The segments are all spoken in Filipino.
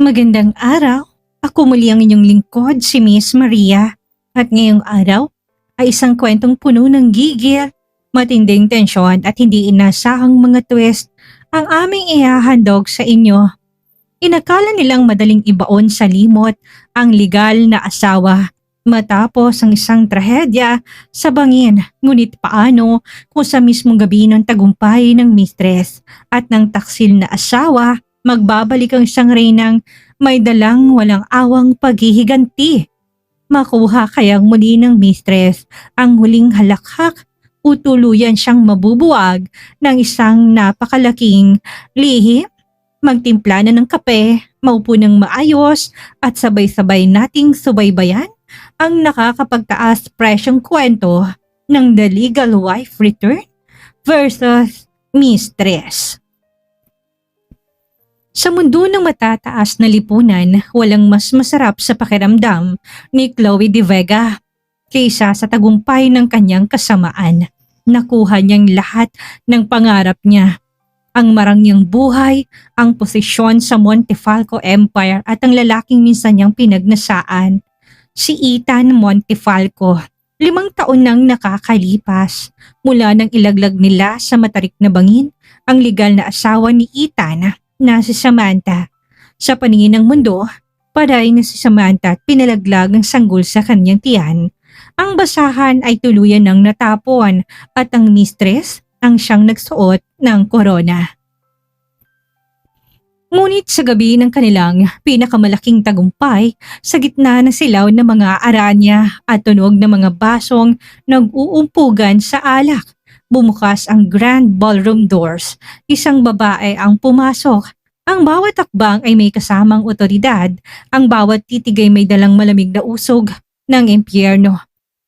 Magandang araw. Ako muli ang inyong lingkod, si Miss Maria. At ngayong araw ay isang kwentong puno ng gigil, matinding tensyon at hindi inasahang mga twist ang aming ihahandog sa inyo. Inakala nilang madaling ibaon sa limot ang legal na asawa matapos ang isang trahedya sa bangin. Ngunit paano kung sa mismong gabi ng tagumpay ng mistress at ng taksil na asawa, magbabalik ang isang reynang may dalang walang awang paghihiganti. Makuha kayang muli ng mistress ang huling halakhak o tuluyan siyang mabubuwag ng isang napakalaking lihim? Magtimpla na ng kape, maupo ng maayos at sabay-sabay nating subaybayan ang nakakapagtaas presyong kwento ng The Legal Wife Return versus Mistress. Sa mundo ng matataas na lipunan, walang mas masarap sa pakiramdam ni Chloe De Vega kaysa sa tagumpay ng kanyang kasamaan. Nakuha niyang lahat ng pangarap niya. Ang marangyang buhay, ang posisyon sa Montefalco Empire at ang lalaking minsan niyang pinagnasaan, si Ethan Montefalco. 5 taon nang nakakalipas mula nang ilaglag nila sa matarik na bangin ang legal na asawa ni Ethan na si Samantha. Sa paningin ng mundo, paray na si Samantha at pinalaglag ng sanggol sa kanyang tiyan. Ang basahan ay tuluyan ng natapon at ang mistress ang siyang nagsuot ng korona. Ngunit sa gabi ng kanilang pinakamalaking tagumpay, sa gitna ng silaw ng mga aranya at tunog ng mga basong nag-uumpugan sa alak, bumukas ang grand ballroom doors. Isang babae ang pumasok. Ang bawat akbang ay may kasamang otoridad. Ang bawat titig ay may dalang malamig na usog ng impyerno.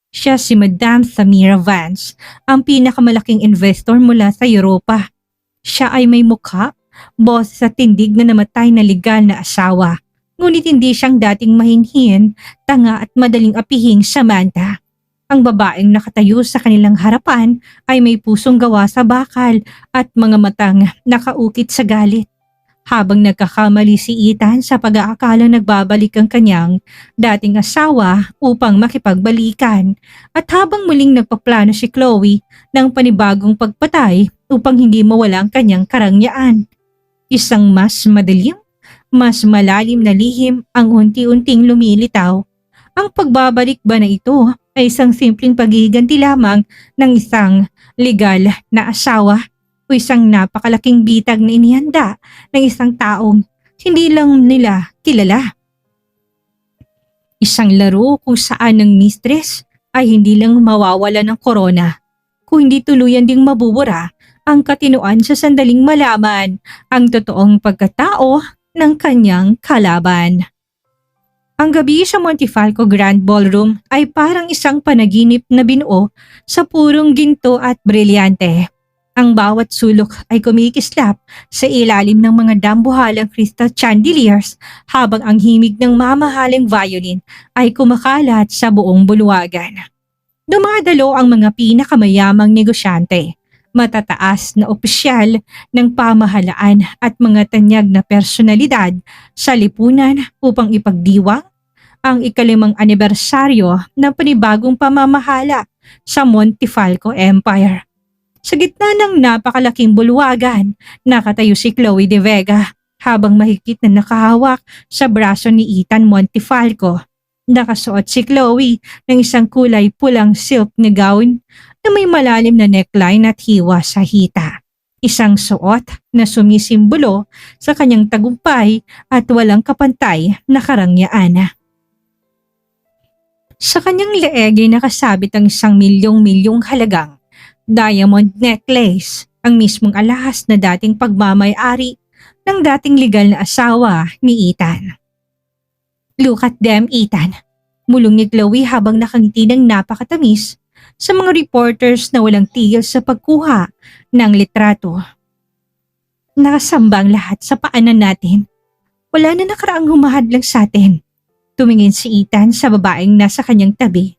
Siya si Madame Samira Vance, ang pinakamalaking investor mula sa Europa. Siya ay may mukha, boses at tindig na namatay na legal na asawa. Ngunit hindi siyang dating mahinhin, tanga at madaling apihing Samantha. Ang babaeng nakatayo sa kanilang harapan ay may pusong gawa sa bakal at mga matang nakaukit sa galit. Habang nagkakamali si Ethan sa pag-aakala nagbabalik ang kanyang dating asawa upang makipagbalikan, at habang muling nagpaplano si Chloe ng panibagong pagpatay upang hindi mawala ang kanyang karangyaan. Isang mas madilim, mas malalim na lihim ang unti-unting lumilitaw. Ang pagbabalik ba na ito ay isang simpleng paghihiganti lamang ng isang legal na asawa o isang napakalaking bitag na inihanda ng isang taong hindi lang nila kilala? Isang laro kung saan ang mistress ay hindi lang mawawala ng korona, kung hindi tuluyan ding mabubura ang katinoan sa sandaling malaman ang totoong pagkatao ng kanyang kalaban. Ang gabi sa Montefalco Grand Ballroom ay parang isang panaginip na binuo sa purong ginto at brilyante. Ang bawat sulok ay kumikislap sa ilalim ng mga dambuhalang crystal chandeliers habang ang himig ng mamahaling violin ay kumakalat sa buong bulwagan. Dumadalo ang mga pinakamayamang negosyante, matataas na opisyal ng pamahalaan at mga tanyag na personalidad sa lipunan upang ipagdiwang ang 5th anibersaryo ng panibagong pamamahala sa Montefalco Empire. Sa gitna ng napakalaking bulwagan, nakatayo si Chloe De Vega habang mahigpit na nakahawak sa braso ni Ethan Montefalco. Nakasuot si Chloe ng isang kulay pulang silk na gown na may malalim na neckline at hiwa sa hita. Isang suot na sumisimbolo sa kanyang tagumpay at walang kapantay na karangyaan. Sa kanyang leeg ay nakasabit ang 1,000,000 halagang diamond necklace, ang mismong alahas na dating pagmamay-ari ng dating legal na asawa ni Ethan. "Look at them, Ethan," mulong ni Chloe habang nakangiti ng napakatamis sa mga reporters na walang tigil sa pagkuha ng litrato. Nakasambang lahat sa paanan natin. Wala na nakaraang humahadlang sa atin. Tumingin si Ethan sa babaeng nasa kanyang tabi.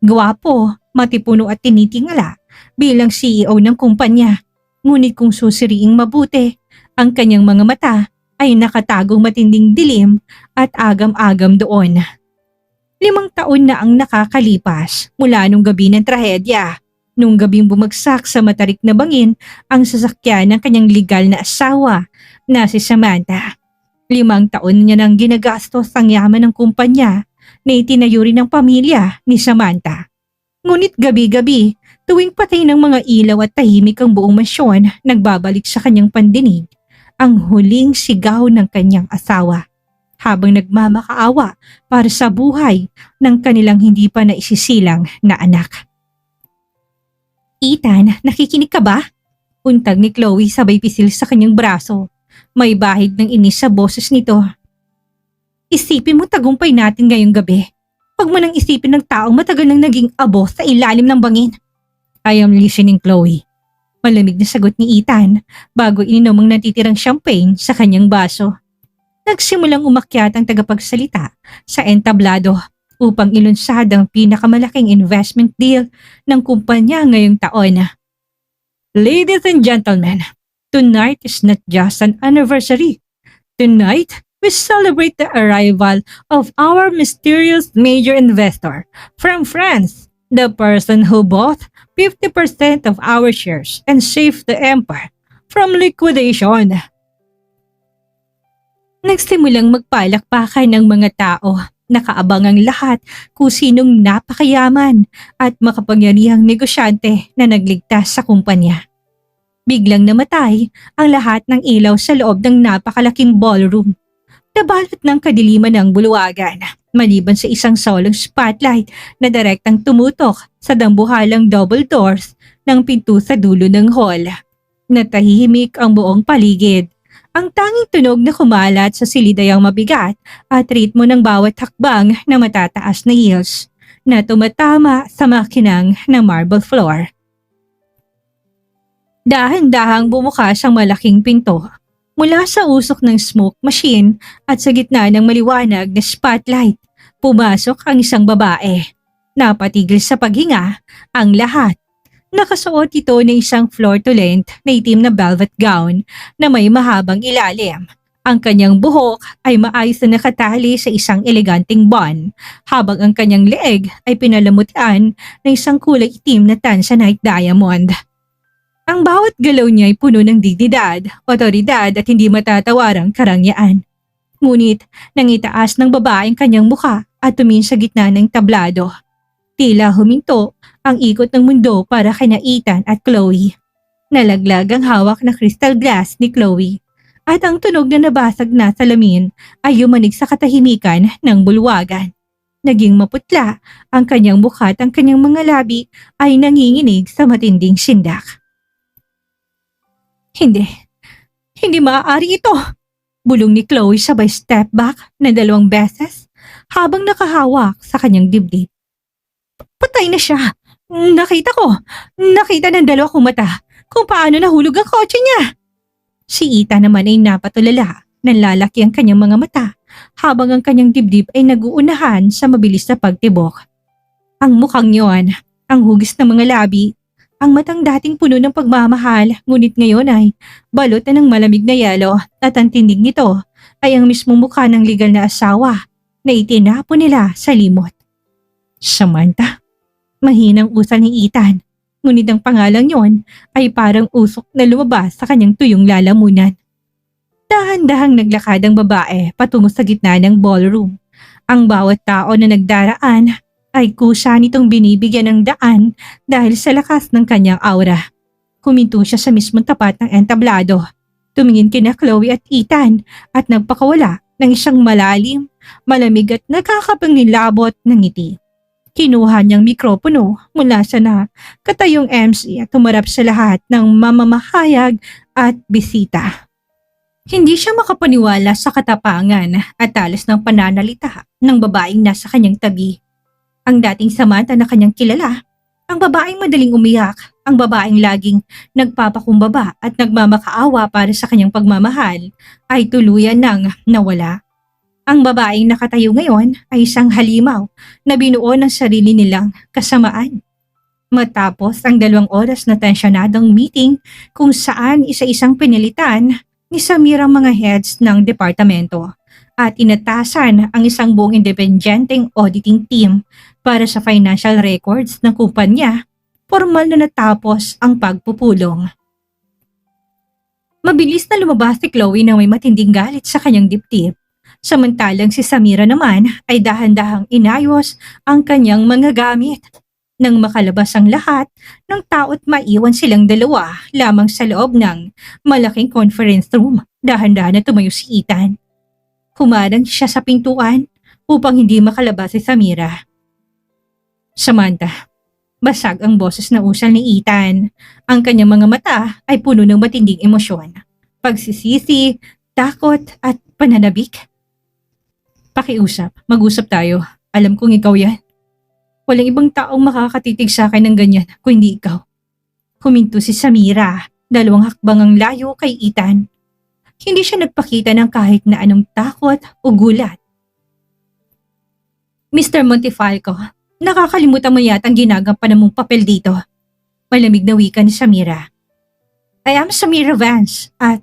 Gwapo, matipuno at tinitingala bilang CEO ng kumpanya. Ngunit kung susiriing mabuti, ang kanyang mga mata ay nakatagong matinding dilim at agam-agam doon. 5 taon na ang nakakalipas mula nung gabi ng trahedya. Nung gabing bumagsak sa matarik na bangin ang sasakyan ng kanyang legal na asawa na si Samantha. 5 taon niya nang ginagastos ang yaman ng kumpanya na itinayo rin ng pamilya ni Samantha. Ngunit gabi-gabi, tuwing patay ng mga ilaw at tahimik ang buong mansyon, nagbabalik sa kanyang pandinig ang huling sigaw ng kanyang asawa habang nagmamakaawa para sa buhay ng kanilang hindi pa naisisilang na anak. Ethan, nakikinig ka ba? Untag ni Chloe sabay pisil sa kanyang braso. May bahid ng inis sa boses nito. Isipin mo tagumpay natin ngayong gabi. Huwag mo nang isipin ng taong matagal nang naging abo sa ilalim ng bangin. I am listening, Chloe. Malamig na sagot ni Ethan bago ininom ang natitirang champagne sa kanyang baso. Nagsimulang umakyat ang tagapagsalita sa entablado upang ilunsad ang pinakamalaking investment deal ng kumpanya ngayong taon. Ladies and gentlemen, tonight is not just an anniversary. Tonight, we celebrate the arrival of our mysterious major investor from France, the person who bought 50% of our shares and saved the empire from liquidation. Nagsimulang magpalakpakan ng mga tao. Nakaabang ang lahat kung sinong napakayaman at makapangyarihang negosyante na nagligtas sa kumpanya. Biglang namatay ang lahat ng ilaw sa loob ng napakalaking ballroom. Nabalot ng kadiliman ng bulwagan, maliban sa isang solong spotlight na direktang tumutok sa dambuhalang double doors ng pinto sa dulo ng hall. Natahimik ang buong paligid. Ang tanging tunog na kumalat sa silid ay ang mabigat at ritmo ng bawat hakbang na matataas na heels na tumatama sa makinang ng marble floor. Dahan-dahang bumukas ang malaking pinto. Mula sa usok ng smoke machine at sa gitna ng maliwanag na spotlight, pumasok ang isang babae. Napatigil sa paghinga ang lahat. Nakasuot ito ng isang floor-to-length na itim na velvet gown na may mahabang ilalim. Ang kanyang buhok ay maayos na nakatali sa isang eleganteng bun, habang ang kanyang leeg ay pinalamutian ng isang kulay itim na tanzanite diamond. Ang bawat galaw niya ay puno ng dignidad, otoridad at hindi matatawarang karangyaan. Ngunit nang itaas ng babae ang kanyang mukha at tumingin sa gitna ng tablado, tila huminto ang ikot ng mundo para kina Ethan at Chloe. Nalaglag ang hawak na crystal glass ni Chloe at ang tunog na nabasag na salamin ay yumanig sa katahimikan ng bulwagan. Naging maputla ang kanyang mukha at ang kanyang mga labi ay nanginginig sa matinding sindak. Hindi maaari ito, bulong ni Chloe sabay step back na 2 beses habang nakahawak sa kanyang dibdib. Patay na siya. Nakita ng 2 kong mata kung paano nahulog ang kotse niya. Si Ethan naman ay napatulala, nanlalaki ang kanyang mga mata habang ang kanyang dibdib ay naguunahan sa mabilis na pagtibok. Ang mukhang yon, ang hugis ng mga labi, ang matang dating puno ng pagmamahal ngunit ngayon ay balot na ng malamig na yelo at ang tindig nito ay ang mismong mukha ng legal na asawa na itinapon nila sa limot. Samantha. Mahinang usal ni Ethan, ngunit ang pangalang yon ay parang usok na lumabas sa kanyang tuyong lalamunan. Dahan-dahang naglakad ang babae patungo sa gitna ng ballroom. Ang bawat tao na nagdaraan ay kusa nitong binibigyan ng daan dahil sa lakas ng kanyang aura. Huminto siya sa mismong tapat ng entablado. Tumingin kina Chloe at Ethan at nagpakawala ng isang malalim, malamig at nakakapangilabot na ngiti. Kinuha niyang mikropono mula sa katayong MC at tumarap sa lahat ng mamamahayag at bisita. Hindi siya makapaniwala sa katapangan at talas ng pananalita ng babaeng nasa kanyang tabi. Ang dating Samantha na kanyang kilala, ang babaeng madaling umiyak, ang babaeng laging nagpapakumbaba at nagmamakaawa para sa kanyang pagmamahal, ay tuluyan nang nawala. Ang babaeng nakatayo ngayon ay isang halimaw na binuo ng sarili nilang kasamaan. Matapos ang 2 oras na tensyonadong meeting kung saan isa-isang pinilitan ni Samira ang mga heads ng departamento at inatasan ang isang buong independenteng auditing team para sa financial records ng kumpanya. Formal na natapos ang pagpupulong. Mabilis na lumabas si Chloe na may matinding galit sa kanyang dibdib. Samantalang si Samira naman ay dahan-dahang inayos ang kanyang mga gamit. Nang makalabas ang lahat ng tao't maiwan silang dalawa lamang sa loob ng malaking conference room, dahan-dahan na tumayo si Ethan. Humarang siya sa pintuan upang hindi makalabas si Samira. Samantha, basag ang boses na usal ni Ethan. Ang kanyang mga mata ay puno ng matinding emosyon. Pagsisisi, takot at pananabik. Pakiusap, mag-usap tayo. Alam kong ikaw yan. Walang ibang taong makakatitig sa akin ng ganyan kung hindi ikaw. Huminto si Samira, 2 hakbang ang layo kay Ethan. Hindi siya nagpakita ng kahit na anong takot o gulat. Mr. Montefalco, nakakalimutan mo yata ang ginagampanan mong papel dito. Malamig na wika ni Samira. I am Samira Vance at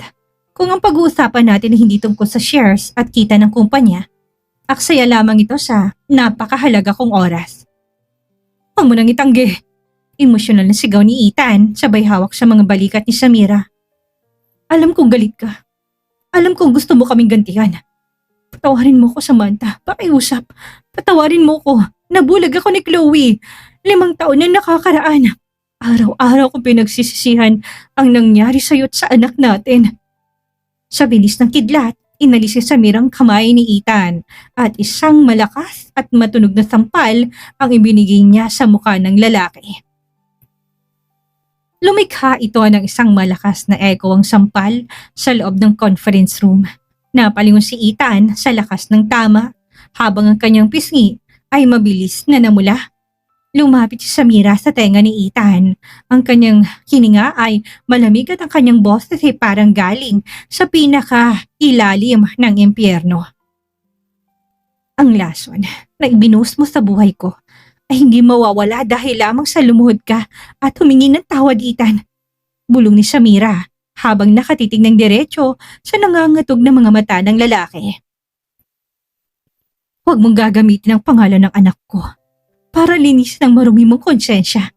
kung ang pag-uusapan natin ay hindi tungkol sa shares at kita ng kumpanya, aksaya lamang ito sa napakahalaga kong oras. Huwag mo nang itanggi. Emosyonal na sigaw ni Ethan sabay hawak sa mga balikat ni Samira. Alam kong galit ka. Alam kong gusto mo kaming gantihan. Patawarin mo ko, Samantha. Pakiusap. Patawarin mo ko. Nabulag ako ni Chloe. 5 taon na nakakaraan. Araw-araw kong pinagsisisihan ang nangyari sa'yo at sa anak natin. Sa bilis ng kidlat, inalis si Samira ang kamay ni Ethan at isang malakas at matunog na sampal ang ibinigay niya sa mukha ng lalaki. Lumikha ito ng isang malakas na echo ang sampal sa loob ng conference room. Napalingon si Ethan sa lakas ng tama habang ang kanyang pisngi ay mabilis na namula. Lumapit si Samira sa tenga ni Ethan. Ang kanyang hininga ay malamig at ang kanyang boses ay parang galing sa pinaka-ilalim ng impyerno. Ang lason na ibinuhos mo sa buhay ko ay hindi mawawala dahil lamang sa lumuhod ka at humingi ng tawad, Ethan. Bulong ni Samira habang nakatitig ng diretso sa nangangatog na mga mata ng lalaki. Huwag mong gagamitin ang pangalan ng anak ko para linis ng marumi mong konsyensya.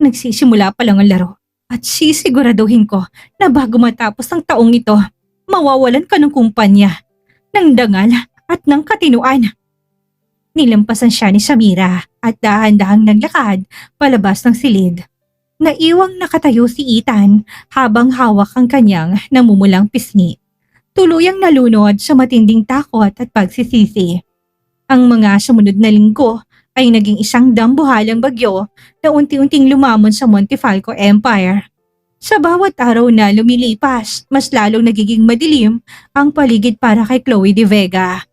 Nagsisimula pa lang ang laro at sisiguraduhin ko na bago matapos ang taong ito, mawawalan ka ng kumpanya, ng dangal at ng katinuan. Nilampasan siya ni Samira at dahan-dahang naglakad palabas ng silid. Naiwang nakatayo si Ethan habang hawak ang kanyang namumulang pisngi. Tuluyang nalunod sa matinding takot at pagsisisi. Ang mga sumunod na linggo ay naging isang dambuhalang bagyo na unti-unting lumamon sa Montefalco Empire. Sa bawat araw na lumilipas, mas lalong nagiging madilim ang paligid para kay Chloe de Vega.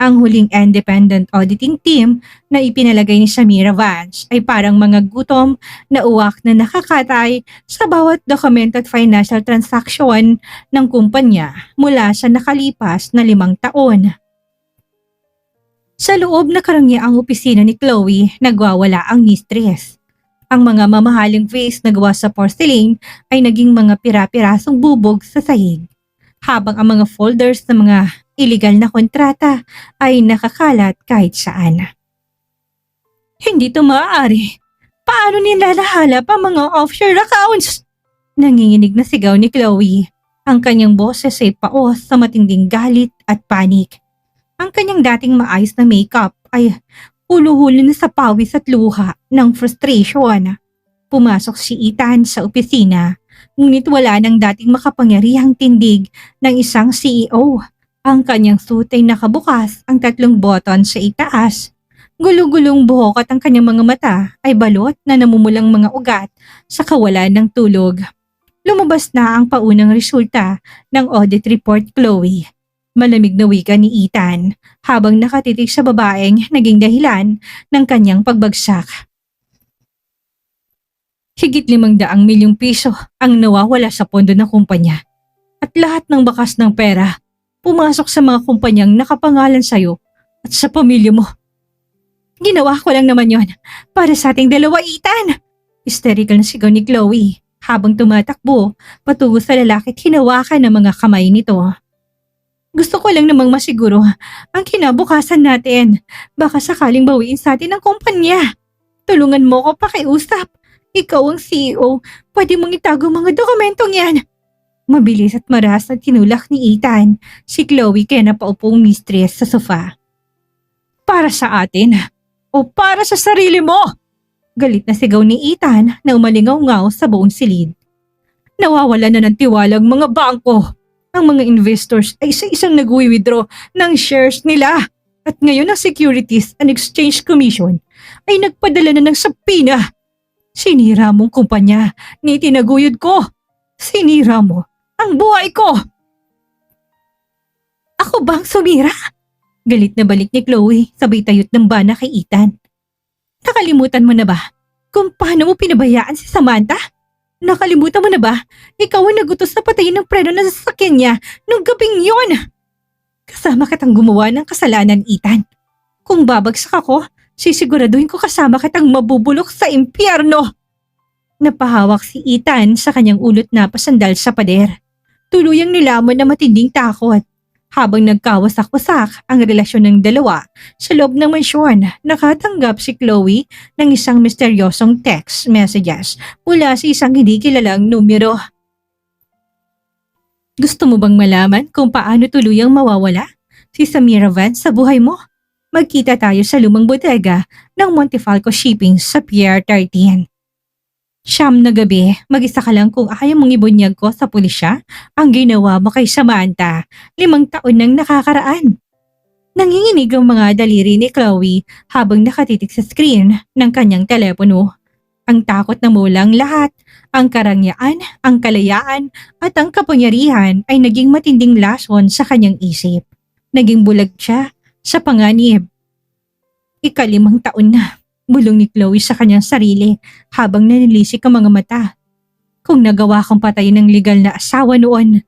Ang huling independent auditing team na ipinalagay ni Samira Vance ay parang mga gutom na uwak na nakakatay sa bawat documented financial transaction ng kumpanya mula sa nakalipas na 5 taon. Sa loob na karangyang opisina ni Chloe, nagwawala ang mistress. Ang mga mamahaling vase na gawa sa porcelain ay naging mga pira-pirasong bubog sa sahig, habang ang mga folders ng mga illegal na kontrata ay nakakalat kahit saan. Hindi ito maaari. Paano nilalahalap ang mga offshore accounts? Nanginginig na sigaw ni Chloe. Ang kanyang boses ay paos sa matinding galit at panik. Ang kanyang dating maayos na makeup ay hulu-hulu na sa pawis at luha ng frustration. Pumasok si Ethan sa opisina, ngunit wala nang dating makapangyarihang tindig ng isang CEO. Ang kanyang suit ay nakabukas ang 3 button sa itaas. Gulo-gulong buhok at ang kanyang mga mata ay balot na namumulang mga ugat sa kawalan ng tulog. Lumabas na ang paunang resulta ng audit report, Chloe. Malamig na wika ni Ethan habang nakatitig sa babaeng naging dahilan ng kanyang pagbagsak. Higit 500 milyong piso ang nawawala sa pondo ng kumpanya at lahat ng bakas ng pera pumasok sa mga kumpanyang nakapangalan sa'yo at sa pamilya mo. Ginawa ko lang naman yon para sa ating dalawa, Ethan! Hysterical na sigaw ni Chloe habang tumatakbo patungo sa lalaki't hinawakan ng mga kamay nito. Gusto ko lang namang masiguro ang kinabukasan natin. Baka sakaling bawiin sa atin ang kumpanya. Tulungan mo ko pakiusap. Ikaw ang CEO. Pwede mong itago mga dokumentong yan. Mabilis at maras na tinulak ni Ethan si Chloe kaya napaupong mistress sa sofa. Para sa atin o para sa sarili mo? Galit na sigaw ni Ethan na umalingaw-ngaw sa buong silid. Nawawala na ng tiwalang mga bangko. Ang mga investors ay isa-isang nag-withdraw ng shares nila. At ngayon ang Securities and Exchange Commission ay nagpadala na ng subpoena. Sinira mong kumpanya ni tinaguyod ko. Sinira mo ang buhay ko. Ako bang sumira? Galit na balik ni Chloe sabay tayot ng bana kay Ethan. Nakalimutan mo na ba kung paano mo pinabayaan si Samantha? Nakalimutan mo na ba? Ikaw ang nagutos na patayin ng preno na sasakyan niya nung gabing yon. Kasama kitang gumawa ng kasalanan, Ethan. Kung babagsak ako, sisiguraduhin ko kasama kitang mabubulok sa impyerno. Napahawak si Ethan sa kanyang ulot na pasandal sa pader. Tuluyang nilamon na matinding takot. Habang nagkawasak-wasak ang relasyon ng dalawa sa loob ng mansyon, nakatanggap si Chloe ng isang misteryosong text messages mula sa isang hindi kilalang numero. Gusto mo bang malaman kung paano tuluyang mawawala si Samira Vance sa buhay mo? Magkita tayo sa lumang bodega ng Montefalco Shipping sa Pier 13. Siyam na gabi, mag-isa ka lang kung ayaw mong ibunyag ko sa pulisya ang ginawa mo kay Samantha 5 taon nang nakakaraan. Nanginginig ang mga daliri ni Chloe habang nakatitig sa screen ng kanyang telepono. Ang takot na mulang lahat, ang karangyaan, ang kalayaan at ang kapangyarihan ay naging matinding lason sa kanyang isip. Naging bulag siya sa panganib. 5 taon na. Bulong ni Chloe sa kanyang sarili habang nanilisik ang mga mata. Kung nagawa kong patayin ng legal na asawa noon,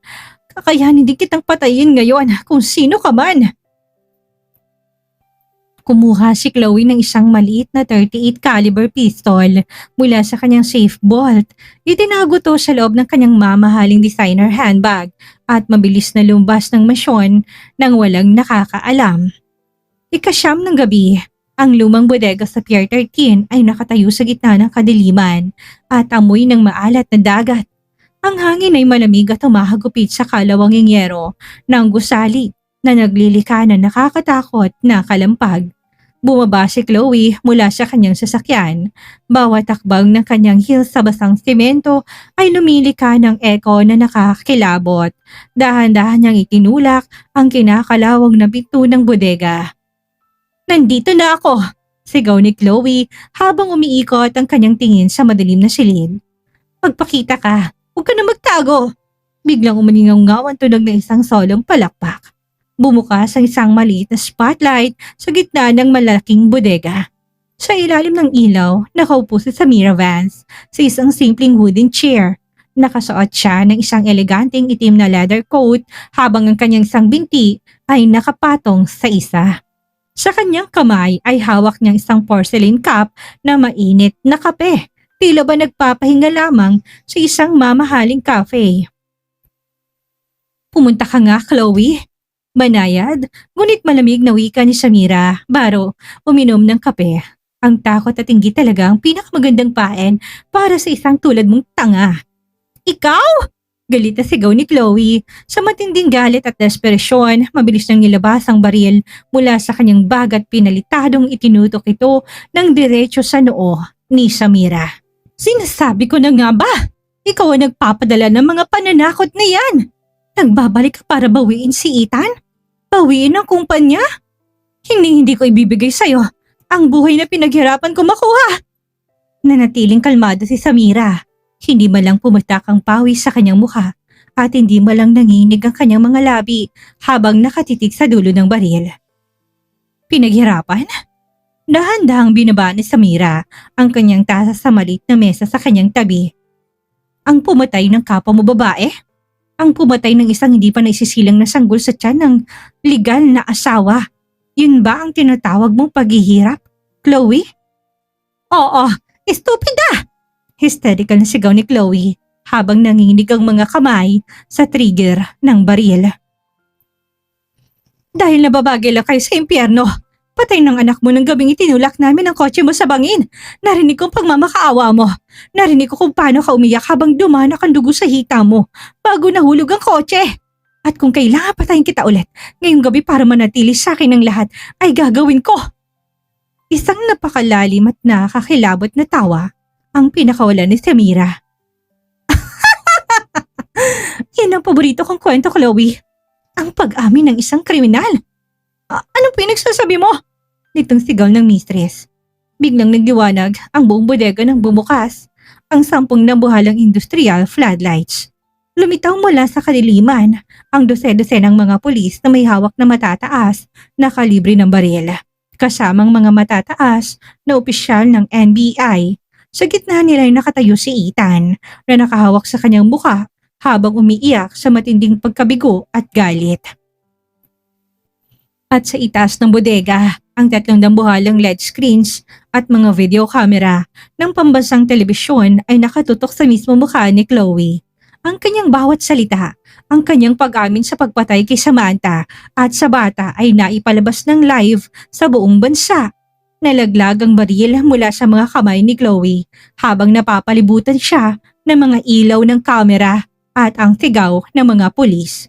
kakayanin din kitang patayin ngayon kung sino ka man. Kumuha si Chloe ng isang maliit na 38 caliber pistol mula sa kanyang safe vault. Itinago to sa loob ng kanyang mamahaling designer handbag at mabilis na lumabas ng mansyon nang walang nakakaalam. 9 ng gabi. Ang lumang bodega sa Pier 13 ay nakatayo sa gitna ng kadiliman at amoy ng maalat na dagat. Ang hangin ay malamig at humahagupit sa kalawanging yero ng gusali na naglilika ng nakakatakot na kalampag. Bumaba si Chloe mula sa kanyang sasakyan. Bawat takbang ng kanyang heels sa basang simento ay lumilika ng eko na nakakilabot. Dahan-dahan niyang itinulak ang kinakalawang na pinto ng bodega. Nandito na ako! Sigaw ni Chloe habang umiikot ang kanyang tingin sa madilim na silid. Magpakita ka! Huwag ka na magtago! Biglang umaningaw-ngaw ang tunog ng isang solong palakpak. Bumukas ang isang maliit na spotlight sa gitna ng malaking bodega. Sa ilalim ng ilaw, nakaupo si Samira Vance sa isang simpleng wooden chair. Nakasuot siya ng isang eleganteng itim na leather coat habang ang kanyang isang binti ay nakapatong sa isa. Sa kanyang kamay ay hawak niyang isang porcelain cup na mainit na kape. Tila ba nagpapahinga lamang sa isang mamahaling cafe. Pumunta ka nga, Chloe. Banayad, ngunit malamig na wika ni Samira baro uminom ng kape. Ang takot at inggit talaga ang pinakamagandang paen para sa isang tulad mong tanga. Ikaw? Galit na sigaw ni Chloe. Sa matinding galit at desperasyon, mabilis nang nilabas ang baril mula sa kanyang bag at pinalitadong itinutok ito ng diretso sa noo ni Samira. Sinasabi ko na nga ba? Ikaw ang nagpapadala ng mga pananakot na yan. Nagbabalik ka para bawiin si Ethan? Bawiin ang kumpanya? Hindi ko ibibigay sa'yo ang buhay na pinaghirapan ko makuha. Nanatiling kalmado si Samira. Hindi malang pumatak ang pawis sa kanyang mukha at hindi malang nanginig ang kanyang mga labi habang nakatitig sa dulo ng baril. Pinaghirapan? Dahan-dahang binaba ni Samira ang kanyang tasa sa maliit na mesa sa kanyang tabi. Ang pumatay ng kapwa mo babae? Ang pumatay ng isang hindi pa naisisilang na sanggol sa tiyan ng legal na asawa? Yun ba ang tinatawag mong paghihirap, Chloe? Oo, estupida! Hysterical na sigaw ni Chloe. habang nanginginig ang mga kamay sa trigger ng baril. Dahil nababagay lang kayo sa impyerno, patay ng anak mo ng gabing itinulak namin ang kotse mo sa bangin. Narinig kong pagmamakaawa mo. Narinig ko kung paano ka umiyak habang dumanak ang dugo sa hita mo bago nahulog ang kotse. At kung kailangan patayin kita ulit, ngayong gabi para manatili sa akin ang lahat, ay gagawin ko. Isang napakalalim at nakakakilabot na tawa ang pinakawalan ni Samira. Yan ang paborito kong kwento, Chloe. Ang pag-amin ng isang kriminal. Anong pinagsasabi mo? Nitong sigaw ng mistress. Biglang nagdiwanag ang buong bodega ng bumukas, ang 10 nabuhalang industrial floodlights. Lumitaw mula sa kadiliman ang dose-dose ng mga pulis na may hawak na matataas na kalibre ng baril, kasamang mga matataas na opisyal ng NBI. Sa gitna nila ay nakatayo si Ethan na nakahawak sa kanyang mukha habang umiiyak sa matinding pagkabigo at galit. At sa itaas ng bodega, ang 3 dambuhalang LED screens at mga video camera ng pambansang telebisyon ay nakatutok sa mismo mukha ni Chloe. Ang kanyang bawat salita, ang kanyang pag-amin sa pagpatay kay Samantha at sa bata ay naipalabas ng live sa buong bansa. Nalaglag ang baril mula sa mga kamay ni Chloe habang napapalibutan siya ng mga ilaw ng kamera at ang sigaw ng mga pulis.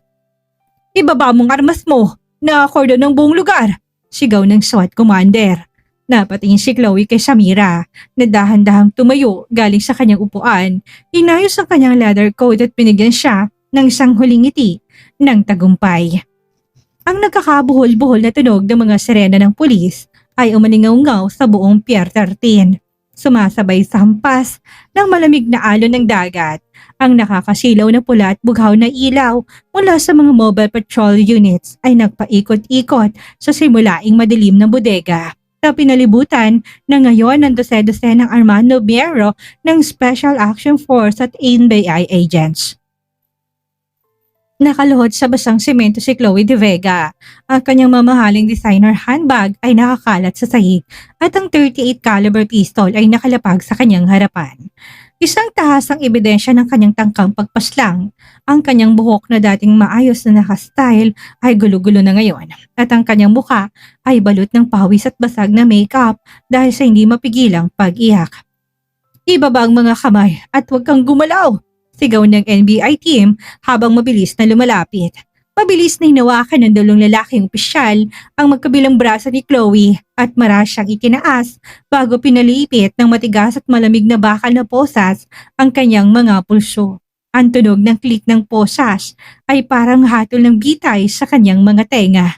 Ibaba mong armas mo, na-accordo ng buong lugar, sigaw ng SWAT commander. Napatingin si Chloe kay Samira na dahan-dahang tumayo galing sa kanyang upuan, inayos ang kanyang leather coat at binigyan siya ng isang huling ngiti ng tagumpay. Ang nagkakabuhol-buhol na tunog ng mga sirena ng pulis ay umaningaw-ngaw sa buong Pier 13. Sumasabay sa hampas ng malamig na alon ng dagat, ang nakakasilaw na pula at bughaw na ilaw mula sa mga mobile patrol units ay nagpaikot-ikot sa simulaing madilim na bodega na pinalibutan na ngayon ng dose-dose ng Armando Miero ng Special Action Force at NBI agents. Nakaluhod sa basang semento si Chloe De Vega. Ang kanyang mamahaling designer handbag ay nakakalat sa sahig at ang 38 caliber pistol ay nakalapag sa kanyang harapan. Isang tahasang ebidensya ng kanyang tangkang pagpaslang. Ang kanyang buhok na dating maayos na nakastyle ay gulo-gulo na ngayon at ang kanyang mukha ay balot ng pawis at basag na makeup dahil sa hindi mapigilang pag-iyak. Ibaba ang mga kamay at huwag kang gumalaw, sigaw ng NBI team habang mabilis na lumalapit. Mabilis na hinawakan ng 2 lalaking opisyal ang magkabilang braso ni Chloe at marasyang itinaas bago pinalipit ng matigas at malamig na bakal na posas ang kanyang mga pulso. Ang tunog ng klik ng posas ay parang hatol ng bitay sa kanyang mga tenga.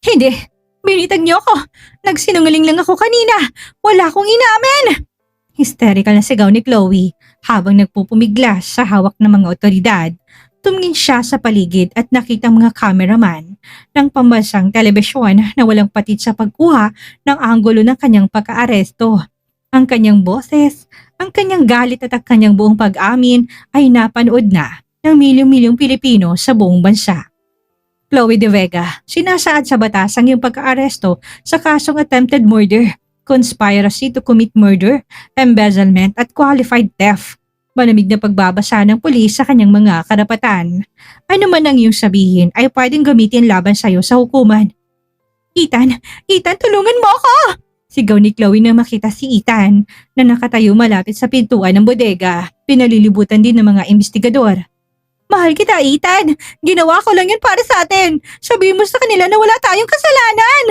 Hindi! Binitag niyo ako! Nagsinungaling lang ako kanina! Wala akong inamin! Hysterical na sigaw ni Chloe habang nagpupumiglas sa hawak ng mga otoridad. Tumingin siya sa paligid at nakita ang mga cameraman ng pambansang telebisyon na walang patid sa pagkuha ng anggulo ng kanyang pagkaaresto. Ang kanyang boses, ang kanyang galit at ang kanyang buong pag-amin ay napanood na ng milyong-milyong Pilipino sa buong bansa. Chloe De Vega, sinasaad sa batas ang iyong pagkaaresto sa kasong attempted murder, conspiracy to commit murder, embezzlement at qualified theft. Malamig na pagbabasa ng pulis sa kanyang mga karapatan. Ano man ang iyong sabihin ay pwedeng gamitin laban sa iyo sa hukuman. Ethan, tulungan mo ako! Sigaw ni Chloe na makita si Ethan na nakatayo malapit sa pintuan ng bodega. Pinalilibutan din ng mga investigador. Mahal kita, Ethan! Ginawa ko lang yun para sa atin! Sabihin mo sa kanila na wala tayong kasalanan!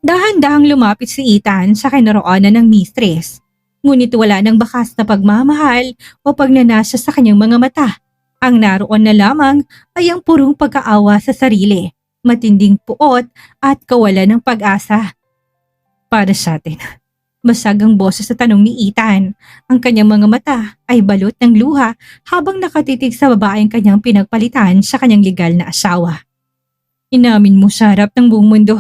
Dahan-dahang lumapit si Ethan sa kinaroonan ng mistress. Ngunit wala ng bakas na pagmamahal o pagnanasa sa kanyang mga mata. Ang naroon na lamang ay ang purong pagkaawa sa sarili, matinding puot at kawalan ng pag-asa. Para sa atin, basag ang boses sa tanong ni Ethan. Ang kanyang mga mata ay balot ng luha habang nakatitig sa babaeng kanyang pinagpalitan sa kanyang legal na asawa. Inamin mo sa harap ng buong mundo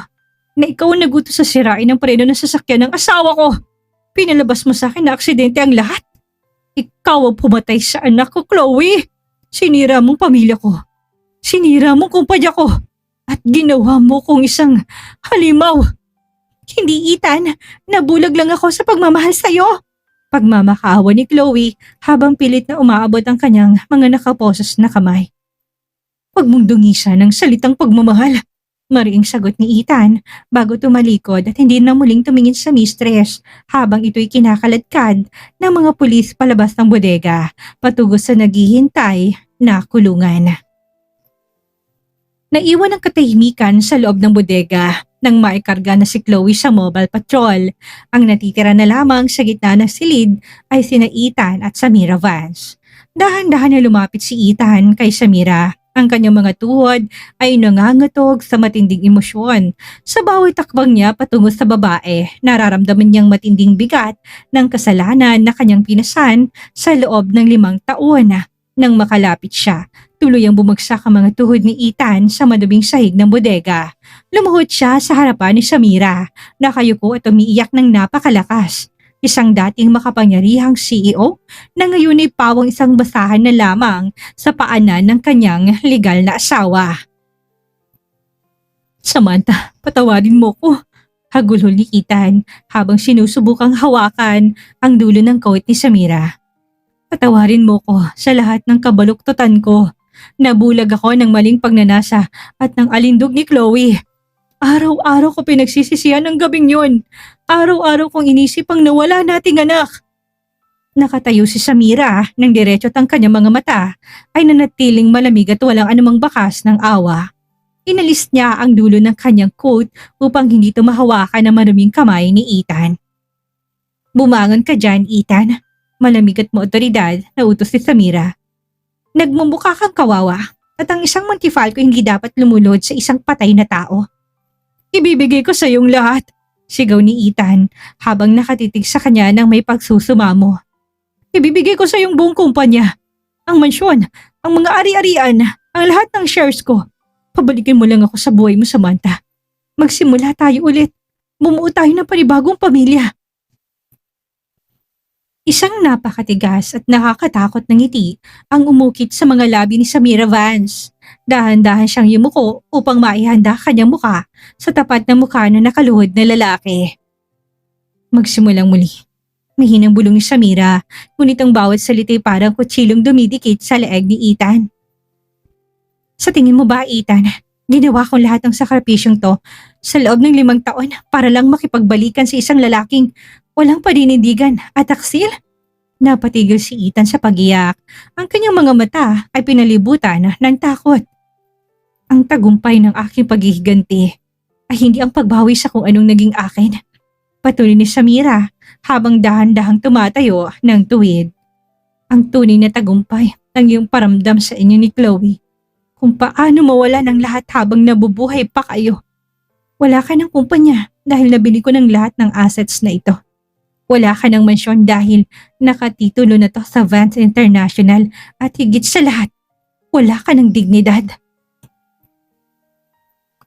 na ikaw ang nagutos sa sirain ng preno ng sasakyan ng asawa ko. Pinalabas mo sa akin na aksidente ang lahat. Ikaw ang pumatay sa anak ko, Chloe. Sinira mong pamilya ko. Sinira mong kumpanya ko. At ginawa mo kong isang halimaw. Hindi, Ethan. Nabulag lang ako sa pagmamahal sa'yo. Pagmamakaawa ni Chloe habang pilit na umaabot ang kanyang mga nakaposes na kamay. "Huwag mong dungisan ng salitang pagmamahal," mariing sagot ni Ethan bago tumalikod at hindi na muling tumingin sa mistress habang ito'y kinakaladkad ng mga pulis palabas ng bodega patungo sa naghihintay na kulungan. Naiwan ang katahimikan sa loob ng bodega nang maikarga na si Chloe sa mobile patrol. Ang natitira na lamang sa gitna ng silid ay sina Ethan at Samira Vance. Dahan-dahan na lumapit si Ethan kay Samira. Ang kanyang mga tuhod ay nangangatog sa matinding emosyon. Sa bawat takbang niya patungo sa babae, nararamdaman niyang matinding bigat ng kasalanan na kanyang pinasan sa loob ng 5 taon. Nang makalapit siya, tuluyang bumagsak ang mga tuhod ni Ethan sa maduming sahig ng bodega. Lumuhod siya sa harapan ni Samira, nakayuko at umiiyak ng napakalakas. Isang dating makapangyarihang CEO na ngayon ay pawang isang basahan na lamang sa paanan ng kanyang legal na asawa. "Samantha, patawarin mo ko," hagulhol ni Ethan habang sinusubukang hawakan ang dulo ng coat ni Samira. "Patawarin mo ko sa lahat ng kabaluktutan ko. Nabulag ako ng maling pagnanasa at ng alindog ni Chloe. Araw-araw ko pinagsisisihan ang gabing yun. Araw-araw kong inisip ang nawala nating anak." Nakatayo si Samira nang diretso ang kanyang mga mata ay nanatiling malamig at walang anumang bakas ng awa. Inalis niya ang dulo ng kanyang coat upang hindi ito mahawakan ng maruming kamay ni Ethan. "Bumangon ka dyan, Ethan." Malamig at maotoridad na utos ni Samira. "Nagmumukha kang kawawa at ang isang Montifalco hindi dapat lumulod sa isang patay na tao." "Ibibigay ko sa iyong lahat," sigaw ni Ethan habang nakatitig sa kanya ng may pagsusumamo. "Ibibigay ko sa iyong buong kumpanya. Ang mansyon, ang mga ari-arian, ang lahat ng shares ko. Pabalikin mo lang ako sa buhay mo, Samantha. Magsimula tayo ulit. Bumuo tayo ng panibagong pamilya." Isang napakatigas at nakakatakot na ngiti ang umukit sa mga labi ni Samira Vance. Dahan-dahan siyang yumuko upang maihanda kanyang muka sa tapat ng mukha ng nakaluhod na lalaki. Magsimulang muli. Mahinang bulong ni Samira, ngunit ang bawat salita'y parang kutsilong dumidikit sa leeg ni Ethan. "Sa tingin mo ba, Ethan, ginawa kong lahat ng sakripisyong to sa loob ng 5 taon para lang makipagbalikan sa isang lalaking walang paninindigan at taksil?" Napatigil si Ethan sa pag-iyak. Ang kanyang mga mata ay pinalibutan ng takot. "Ang tagumpay ng aking paghihiganti ay hindi ang pagbawi sa kung anong naging akin," patuloy ni Samira habang dahan-dahang tumatayo ng tuwid. "Ang tunay na tagumpay ng iyong paramdam sa inyo ni Chloe. Kung paano mawala ng lahat habang nabubuhay pa kayo. Wala ka ng kumpanya dahil nabili ko ng lahat ng assets na ito. Wala ka ng mansyon dahil nakatitulo na to sa Vance International at higit sa lahat, wala ka ng dignidad."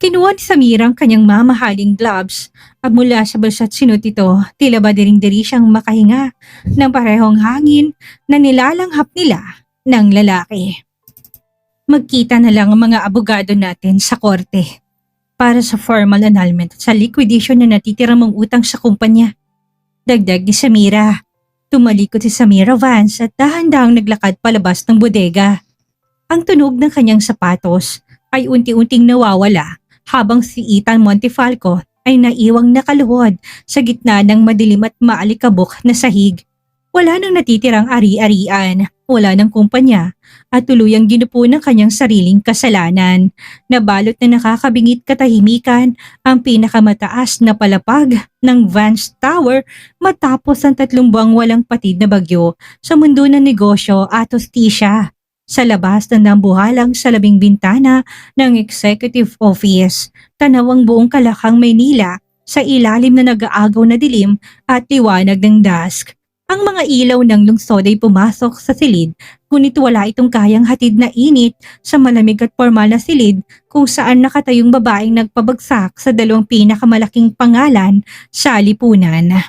Kinuha ni Samira ang kanyang mamahaling gloves at mula sa bulsa at sinut ito, tila ba diring-diri siyang makahinga ng parehong hangin na nilalanghap nila ng lalaki. "Magkita na lang ang mga abogado natin sa korte para sa formal annulment at sa liquidation na natitira mong utang sa kumpanya," dagdag ni Samira. Tumalikod si Samira Vance at dahan-dahang naglakad palabas ng bodega. Ang tunog ng kanyang sapatos ay unti-unting nawawala habang si Ethan Montifalco ay naiwang nakaluhod sa gitna ng madilim at maalikabok na sahig. Wala nang natitirang ari-arian, wala ng kumpanya at tuluyang ginupo ng kanyang sariling kasalanan. Nabalot na nakakabingit katahimikan ang pinakamataas na palapag ng Vance Tower matapos ang 3 buwang walang patid na bagyo sa mundo ng negosyo at hostisya. Sa labas na nambuhalang sa 10 bintana ng executive office, tanaw ang buong Kalakang Maynila sa ilalim na nag-aagaw na dilim at liwanag ng dusk. Ang mga ilaw ng lungsod ay pumasok sa silid, ngunit wala itong kayang hatid na init sa malamig at formal na silid kung saan nakatayong babaeng nagpabagsak sa 2 pinakamalaking pangalan sa lipunan.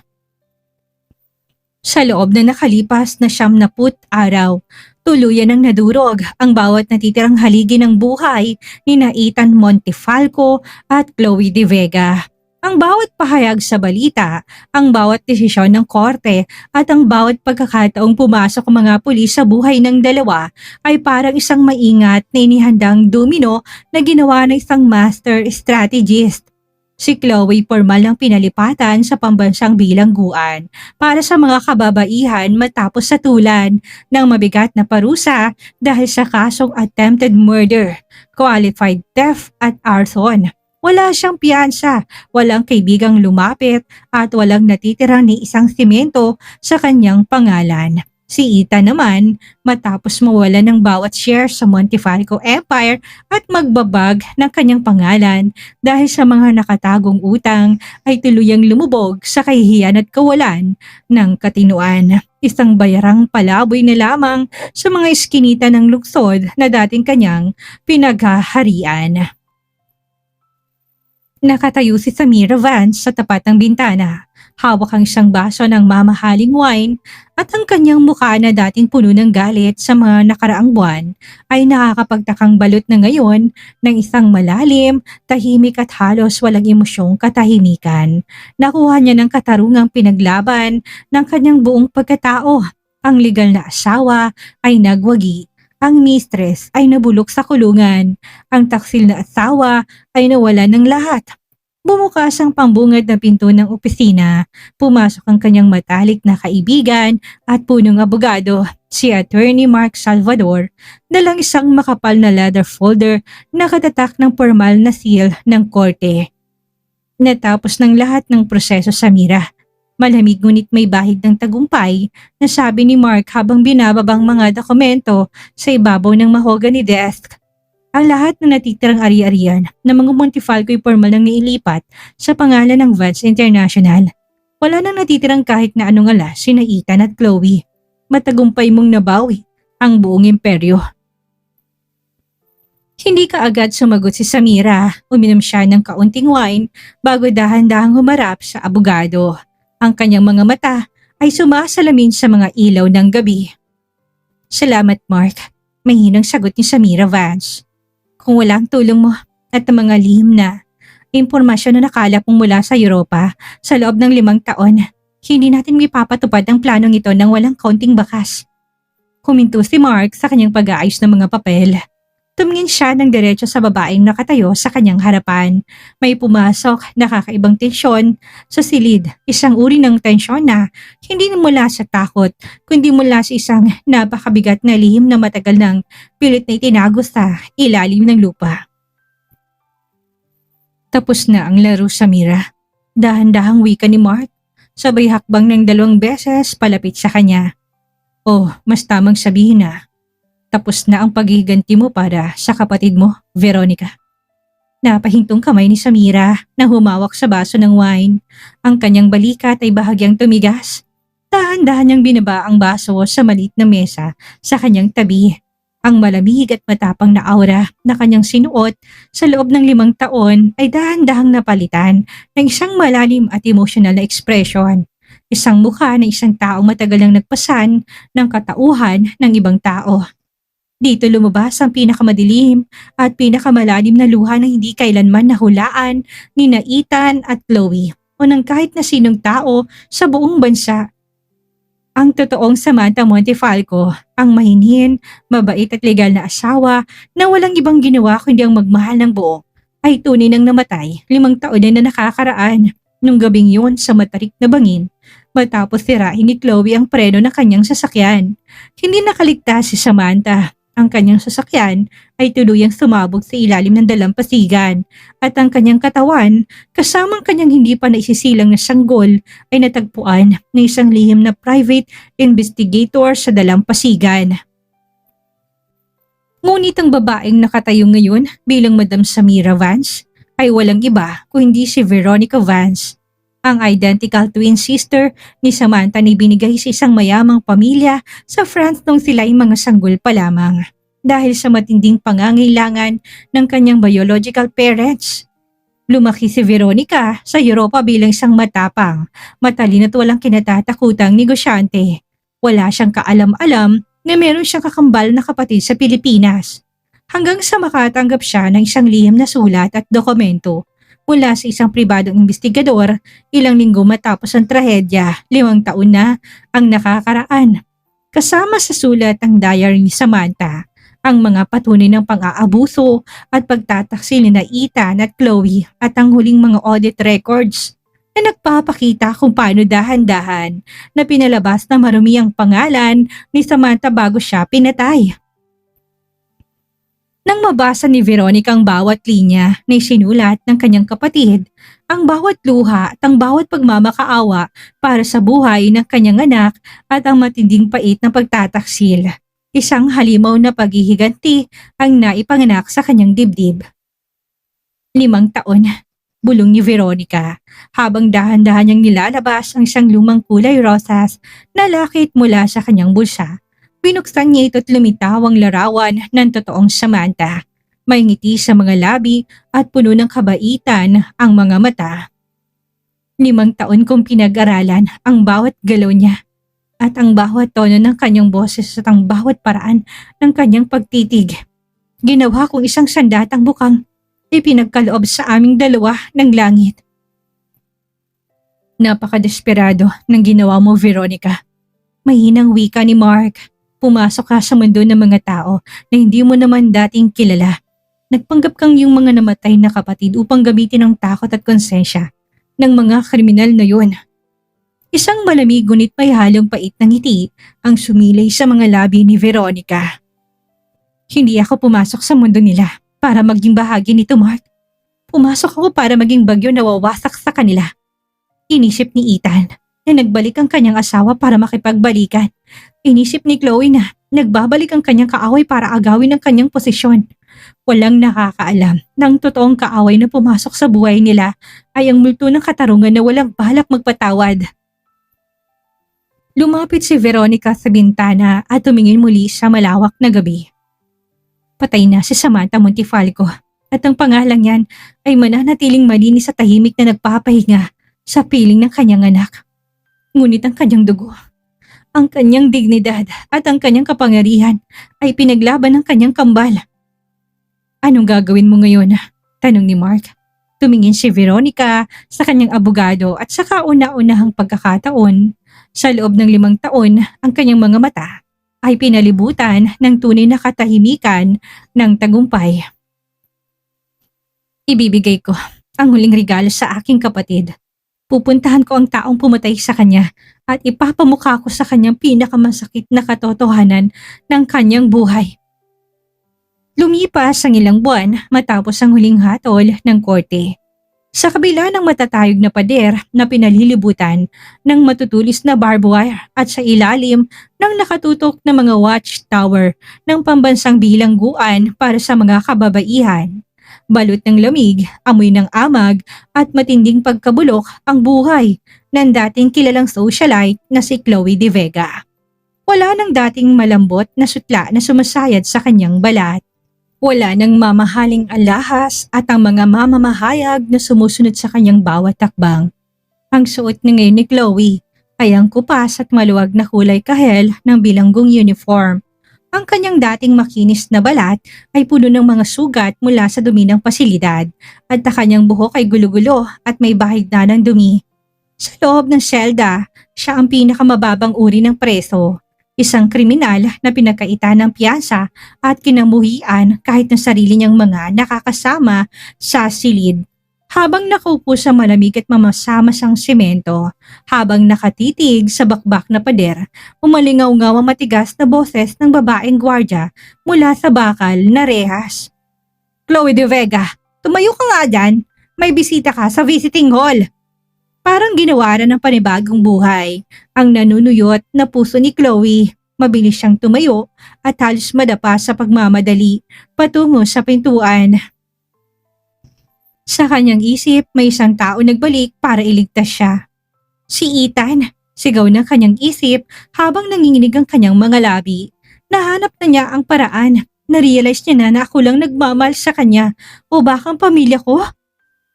Sa loob na nakalipas na 70 araw, tuluyan ang nadurog ang bawat natitirang haligi ng buhay ni Ethan Montifalco at Chloe De Vega. Ang bawat pahayag sa balita, ang bawat desisyon ng korte at ang bawat pagkakataong pumasok ang mga pulis sa buhay ng dalawa ay parang isang maingat na inihandang domino na ginawa ng isang master strategist. Si Chloe formal ang pinalipatan sa pambansang bilangguan para sa mga kababaihan matapos satulan ng mabigat na parusa dahil sa kasong attempted murder, qualified theft at arson. Wala siyang piyansa, walang kaibigang lumapit at walang natitirang ni isang simento sa kanyang pangalan. Si Ita naman, matapos mawala ng bawat share sa Montefico Empire at magbabag ng kanyang pangalan dahil sa mga nakatagong utang ay tuluyang lumubog sa kahihiyan at kawalan ng katinuan. Isang bayarang palaboy na lamang sa mga iskinita ng lungsod na dating kanyang pinaghaharian. Nakatayo si Samira Vance sa tapat ng bintana. Hawak ang isang baso ng mamahaling wine at ang kanyang mukha na dating puno ng galit sa mga nakaraang buwan ay nakakapagtakang balot na ngayon ng isang malalim, tahimik at halos walang emosyong katahimikan. Nakuha niya ng katarungang pinaglaban ng kanyang buong pagkatao. Ang legal na asawa ay nagwagi. Ang mistress ay nabulok sa kulungan. Ang taksil na asawa ay nawala ng lahat. Bumukas ang pambungad na pinto ng opisina. Pumasok ang kanyang matalik na kaibigan at punong abogado, si Attorney Mark Salvador, dalang isang makapal na leather folder na katatak ng formal na seal ng korte. Natapos ng lahat ng proseso sa Mira. Malamig ngunit may bahid ng tagumpay na sabi ni Mark habang binababang mga dokumento sa ibabaw ng mahogany desk. Ang lahat ng natitirang ari-arian na mga Montefico ay formal nang nailipat sa pangalan ng Vance International. Wala nang natitirang kahit na anong alas sina Ethan at Chloe. Matagumpay mong nabawi ang buong imperyo. Hindi kaagad sumagot si Samira. Uminom siya ng kaunting wine bago dahan-dahang humarap sa abogado. Ang kanyang mga mata ay sumasalamin sa mga ilaw ng gabi. Salamat, Mark. Mahinang sagot ni Samira Vance. Kung walang tulong mo at ang mga lihim na impormasyon na nakalap mong mula sa Europa sa loob ng 5 taon, hindi natin mapapatupad ang planong ito nang walang kaunting bakas. Huminto si Mark sa kanyang pag-aayos ng mga papel. Tumingin siya ng diretso sa babaeng nakatayo sa kanyang harapan. May pumasok na kakaibang tensyon sa silid. Isang uri ng tensyon na hindi mula sa takot, kundi mula sa isang napakabigat na lihim na matagal nang pilit na itinago sa ilalim ng lupa. Tapos na ang laro, Samira. Dahan-dahang wika ni Mark. Sabay hakbang ng 2 beses palapit sa kanya. Oh, mas tamang sabihin na. Tapos na ang paghihiganti mo para sa kapatid mo, Veronica. Napahintong kamay ni Samira na humawak sa baso ng wine. Ang kanyang balikat ay bahagyang tumigas. Dahan-dahan niyang binaba ang baso sa maliit na mesa sa kanyang tabi. Ang malamig at matapang na aura na kanyang sinuot sa loob ng 5 taon ay dahan-dahang napalitan ng isang malalim at emosyonal na ekspresyon. Isang mukha na isang taong matagal nang nagpasan ng katauhan ng ibang tao. Dito lumabas ang pinakamadilim at pinakamalalim na luha na hindi kailanman nahulaan ni Ethan at Chloe o ng kahit na sinong tao sa buong bansa. Ang totoong Samantha Montefalco, ang mahinhin, mabait at legal na asawa na walang ibang ginawa kundi ang magmahal ng buo, ay tunay nang namatay 5 taon na nakakaraan nung gabing yun sa matarik na bangin matapos sirain ni Chloe ang preno ng kanyang sasakyan. Hindi nakaligtas si Samantha. Ang kanyang sasakyan ay tuluyang sumabog sa ilalim ng dalampasigan at ang kanyang katawan, kasamang kanyang hindi pa naisisilang na sanggol, ay natagpuan ng isang lihim na private investigator sa dalampasigan. Ngunit ang babaeng nakatayo ngayon bilang Madam Samira Vance ay walang iba kundi si Veronica Vance. Ang identical twin sister ni Samantha na ibinigay sa isang mayamang pamilya sa France nung sila ay mga sanggol pa lamang. Dahil sa matinding pangangailangan ng kanyang biological parents. Lumaki si Veronica sa Europa bilang isang matapang, matalino at walang kinatatakutang negosyante. Wala siyang kaalam-alam na meron siyang kakambal na kapatid sa Pilipinas. Hanggang sa makatanggap siya ng isang lihim na sulat at dokumento mula sa isang pribadong investigador ilang linggo matapos ang trahedya. 5 taon na ang nakakaraan. Kasama sa sulat ang diary ni Samantha, ang mga patunay ng pang-aabuso at pagtataksil ni na Ethan at Chloe at ang huling mga audit records na nagpapakita kung paano dahan-dahan na pinalabas na marumi ang pangalan ni Samantha bago siya pinatay. Nang mabasa ni Veronica ang bawat linya na isinulat ng kanyang kapatid, ang bawat luha at ang bawat pagmamakaawa para sa buhay ng kanyang anak at ang matinding pait ng pagtataksil, isang halimaw na paghihiganti ang naipanganak sa kanyang dibdib. 5 taon, bulong ni Veronica, habang dahan-dahan niyang nilalabas ang isang lumang kulay rosas na lakit mula sa kanyang bulsa. Binuksan niya ito at lumitaw ang larawan ng totoong Samantha. May ngiti sa mga labi at puno ng kabaitan ang mga mata. 5 taon kong pinag-aralan ang bawat galaw niya at ang bawat tono ng kanyang boses at ang bawat paraan ng kanyang pagtitig. Ginawa kong isang sandatang bukang ipinagkaloob sa aming dalawa ng langit. Napakadesperado ng ginawa mo, Veronica. Mahinang wika ni Mark. Pumasok ka sa mundo ng mga tao na hindi mo naman dating kilala. Nagpanggap kang yung mga namatay na kapatid upang gamitin ang takot at konsensya ng mga kriminal na yun. Isang malamig ngunit may halong pait na ngiti ang sumilay sa mga labi ni Veronica. Hindi ako pumasok sa mundo nila para maging bahagi nito, Mark. Pumasok ako para maging bagyo na wawasak sa kanila. Inisip ni Ethan na nagbalik ang kanyang asawa para makipagbalikan. Inisip ni Chloe na nagbabalik ang kanyang kaaway para agawin ang kanyang posisyon. Walang nakakaalam na ang totoong kaaway na pumasok sa buhay nila ay ang multo ng katarungan na walang balak magpatawad. Lumapit si Veronica sa bintana at tumingin muli sa malawak na gabi. Patay na si Samantha Montifalco at ang pangalang niyan ay mananatiling malinis sa tahimik na nagpapahinga sa piling ng kanyang anak. Ngunit ang kanyang dugo, ang kanyang dignidad at ang kanyang kapangyarihan ay pinaglaban ng kanyang kambal. Anong gagawin mo ngayon? Tanong ni Mark. Tumingin si Veronica sa kanyang abogado at sa kauna-unahang pagkakataon, sa loob ng 5 taon ang kanyang mga mata ay pinalibutan ng tunay na katahimikan ng tagumpay. Ibibigay ko ang huling regalo sa aking kapatid. Pupuntahan ko ang taong pumatay sa kanya at ipapamukha ko sa kanyang pinakamasakit na katotohanan ng kanyang buhay. Lumipas ang ilang buwan matapos ang huling hatol ng korte. Sa kabila ng matatayog na pader na pinalilibutan ng matutulis na barbed wire at sa ilalim ng nakatutok na mga watchtower ng pambansang bilangguan para sa mga kababaihan. Balot ng lamig, amoy ng amag at matinding pagkabulok ang buhay ng dating kilalang socialite na si Chloe De Vega. Wala nang dating malambot na sutla na sumasayad sa kanyang balat. Wala nang mamahaling alahas at ang mga mamamahayag na sumusunod sa kanyang bawat takbang. Ang suot na ngayon ni Chloe ay ang kupas at maluwag na kulay kahel ng bilanggong uniform. Ang kanyang dating makinis na balat ay puno ng mga sugat mula sa dumi ng pasilidad at ang kanyang buhok ay gulo-gulo at may bahid na ng dumi. Sa loob ng selda, siya ang pinakamababang uri ng preso. Isang kriminal na pinagkaitan ng piyansa at kinamuhian kahit ng sarili niyang mga nakakasama sa silid. Habang nakaupo sa malamig at mamasamasang semento, habang nakatitig sa bakbak na pader, umalingaw-ngaw ang matigas na boses ng babaeng gwardya mula sa bakal na rehas. Chloe De Vega, tumayo ka nga dyan. May bisita ka sa visiting hall. Parang ginawaran ng panibagong buhay ang nanunuyot na puso ni Chloe. Mabilis siyang tumayo at halos madapa sa pagmamadali patungo sa pintuan. Sa kanyang isip, may isang tao nagbalik para iligtas siya. Si Ethan, sigaw ng kanyang isip habang nanginginig ang kanyang mga labi. Nahanap na niya ang paraan. Narealize niya na ako lang nagmamahal sa kanya o baka ang pamilya ko.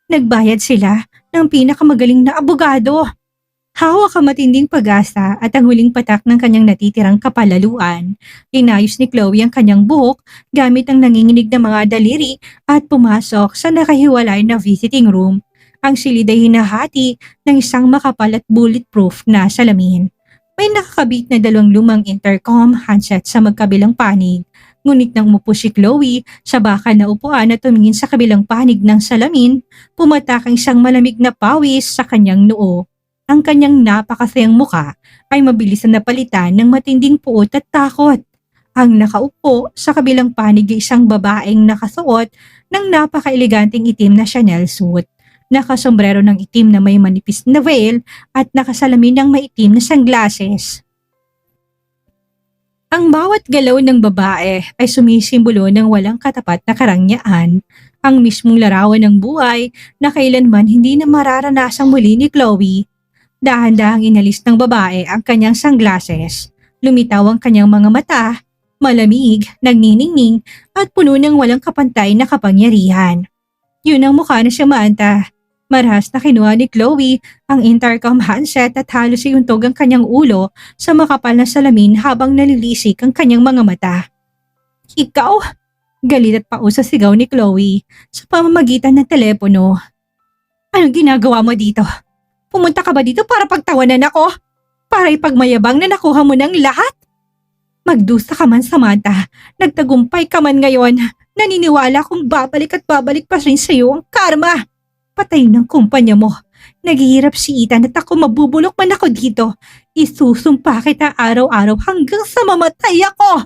Nagbayad sila ng pinakamagaling na abogado. Hawak ang matinding pag-asa at ang huling patak ng kanyang natitirang kapalaluan. Inayos ni Chloe ang kanyang buhok gamit ang nanginginig na mga daliri at pumasok sa nakahiwalay na visiting room. Ang silid ay hinahati ng isang makapal at bulletproof na salamin. May nakakabit na dalawang lumang intercom handset sa magkabilang panig. Ngunit nang umupo si Chloe sa bakal na upuan at tumingin sa kabilang panig ng salamin, pumatak ang isang malamig na pawis sa kanyang noo. Ang kanyang napakasayang muka ay mabilis na napalitan ng matinding puot at takot. Ang nakaupo sa kabilang panig ay isang babaeng nakasuot ng napaka-eleganteng itim na Chanel suit. Nakasombrero ng itim na may manipis na veil at nakasalamin ng maitim na sunglasses. Ang bawat galaw ng babae ay sumisimbolo ng walang katapat na karangyaan, ang mismong larawan ng buhay na kailanman hindi na mararanasang muli ni Chloe. Dahan-dahang inalis ng babae ang kanyang sunglasses. Lumitaw ang kanyang mga mata, malamig, nagniningning at puno ng walang kapantay na kapangyarihan. Yun ang mukha na Samantha. Marahas na kinuha ni Chloe ang intercom handset at halos iuntog ang kanyang ulo sa makapal na salamin habang nalilisik ang kanyang mga mata. Ikaw? Galit at pausa sigaw ni Chloe sa pamamagitan ng telepono. Anong ginagawa mo dito? Pumunta ka ba dito para pagtawanan ako? Para ipagmayabang na nakuha mo ng lahat? Magdusa ka man, Samantha. Nagtagumpay ka man ngayon. Naniniwala kong babalik at babalik pa rin sa iyo ang karma. Patay ng kumpanya mo. Naghihirap si Ethan at ako mabubulok man ako dito. Isusumpa kita araw-araw hanggang sa mamatay ako.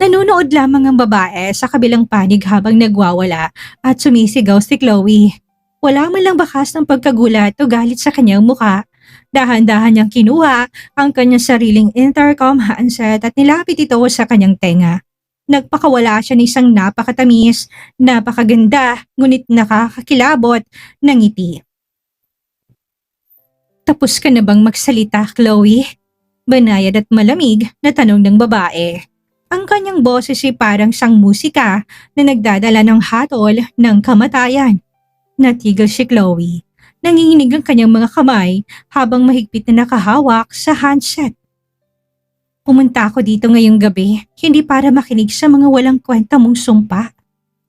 Nanonood lamang ang babae sa kabilang panig habang nagwawala at sumisigaw si Chloe. Wala man lang bakas ng pagkagulat o galit sa kanyang muka. Dahan-dahan niyang kinuha ang kanyang sariling intercom handset at nilapit ito sa kanyang tenga. Nagpakawala siya ng isang napakatamis, napakaganda, ngunit nakakakilabot ng ngiti. Tapos ka na bang magsalita, Chloe? Banayad at malamig na tanong ng babae. Ang kanyang boses ay parang sang musika na nagdadala ng hatol ng kamatayan. Natigil si Chloe. Nanginginig ang kanyang mga kamay habang mahigpit na nakahawak sa handset. Pumunta ako dito ngayong gabi, hindi para makinig sa mga walang kwenta mong sumpa.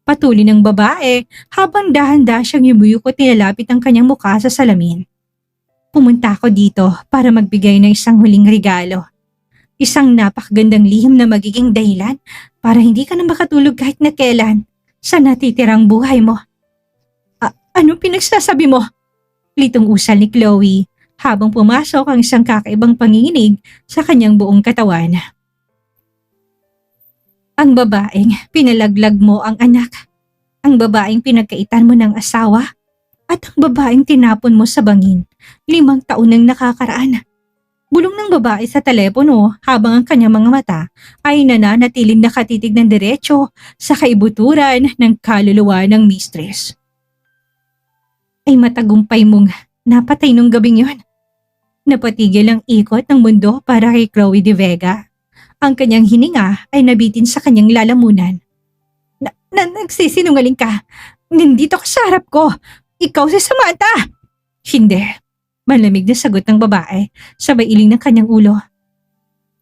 Patuloy ng babae habang dahan-dahan siyang yumuyuk at nilalapit ang kanyang mukha sa salamin. Pumunta ako dito para magbigay ng isang huling regalo. Isang napakagandang lihim na magiging dahilan para hindi ka na makatulog kahit na kailan sa natitirang buhay mo. Anong pinagsasabi mo? Litong usal ni Chloe habang pumasok ang isang kakaibang panginginig sa kanyang buong katawan. Ang babaeng pinalaglag mo ang anak. Ang babaeng pinagkaitan mo ng asawa. At ang babaeng tinapon mo sa bangin 5 taon nang nakakaraan. Bulong ng babae sa telepono habang ang kanyang mga mata ay nananatiling nakatitig ng diretso sa kaibuturan ng kaluluwa ng mistress. Ay matagumpay mong napatay nung gabing yon. Napatigil ang ikot ng mundo para kay Chloe de Vega. Ang kanyang hininga ay nabitin sa kanyang lalamunan. Nagsisinungaling ka. Nandito ka sa harap ko. Ikaw si Samantha. Hindi. Malamig na sagot ng babae, sabay iling ng kanyang ulo.